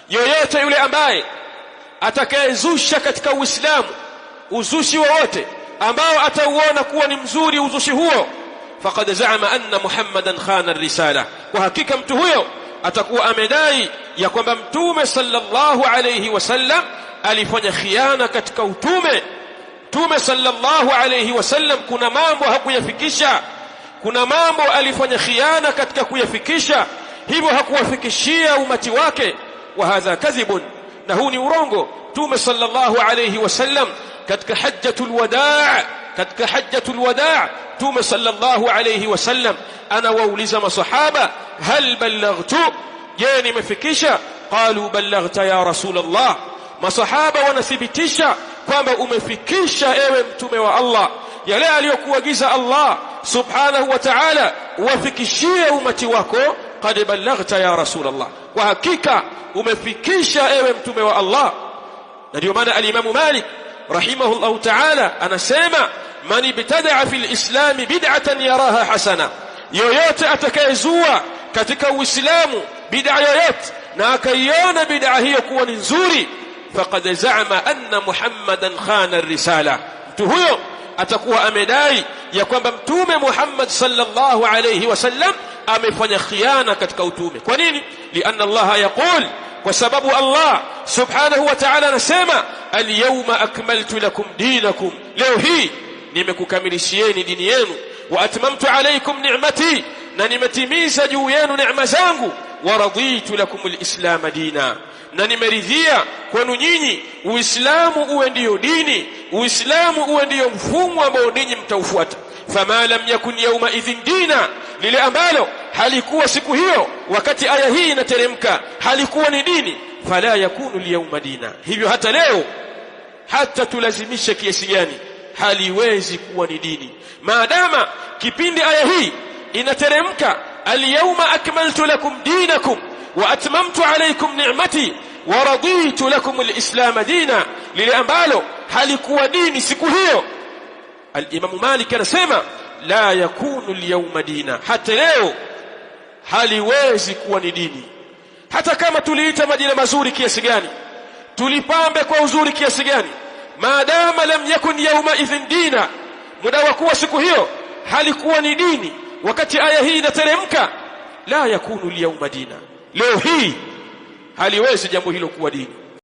yoyote yule ambaye atakayezusha katika Uislamu uzushi wowote ambao atauona kuwa ni mzuri uzushi huo, faqad za'ama anna Muhammadan khana ar-risala, kwa hakika mtu huyo atakuwa amedai ya kwamba mtume sallallahu alayhi wasallam alifanya khiana katika utume. Mtume sallallahu alayhi wasallam kuna mambo hakuyafikisha, kuna mambo alifanya khiana katika kuyafikisha, hivyo hakuwafikishia umati wake. Wa hadha kadhibun, na huu ni urongo. Mtume sallallahu alayhi wasallam katika hajjatul wadaa Mtume sallallahu alayhi wasallam anawauliza masahaba, hal ballaghtu, je nimefikisha? Qalu ballaghta ya Rasulullah. Masahaba wanathibitisha kwamba umefikisha ewe mtume wa Allah yale aliyokuagiza Allah subhanahu wa ta'ala uwafikishie umati wako. Qad ballaghta ya Rasulullah, kwa hakika umefikisha ewe mtume wa Allah. Na ndio maana al-Imam Malik rahimahullahu ta'ala anasema, man ibtada'a fil islam bid'atan yaraha hasana, yoyote atakayezua katika Uislamu bid'a yoyote na akaiona bid'a hiyo kuwa ni nzuri, faqad za'ama anna Muhammadan khana ar-risala, mtu huyo atakuwa amedai ya kwamba mtume Muhammad sallallahu alayhi wasallam amefanya khiana katika utume. Kwa nini? Lianna Allah yaqul, kwa sababu Allah subhanahu wa ta'ala anasema, al-yawma akmaltu lakum dinakum, leo hii nimekukamilishieni dini yenu, wa atmamtu alaykum ni'mati, na nimetimiza juu yenu neema zangu, wa raditu lakum al-islam dina, na nimeridhia kwenu nyinyi Uislamu uwe ndio dini, Uislamu uwe ndio mfumo ambao ninyi mtaufuata. Fama lam yakun yawma idhin dina, lile ambalo halikuwa siku hiyo wakati aya hii inateremka halikuwa ni dini, fala yakunu al-yawma dina, hivyo hata leo hata tulazimishe kiasi gani haliwezi kuwa ni dini, maadama kipindi aya hii inateremka, al-yawma akmaltu lakum dinakum wa atmamtu alaykum ni'mati wa raditu lakum al-islam dina, lile ambalo halikuwa dini siku hiyo. Al-Imam Malik anasema, la yakunu al-yawma dina, hata leo haliwezi kuwa ni dini. Hata kama tuliita majina mazuri kiasi gani, tulipambe kwa uzuri kiasi gani, maadama lam yakun yawma idhin dina, muda wa kuwa siku hiyo halikuwa ni dini wakati aya hii inateremka, la yakunu al-yawma dina, leo hii haliwezi jambo hilo kuwa dini.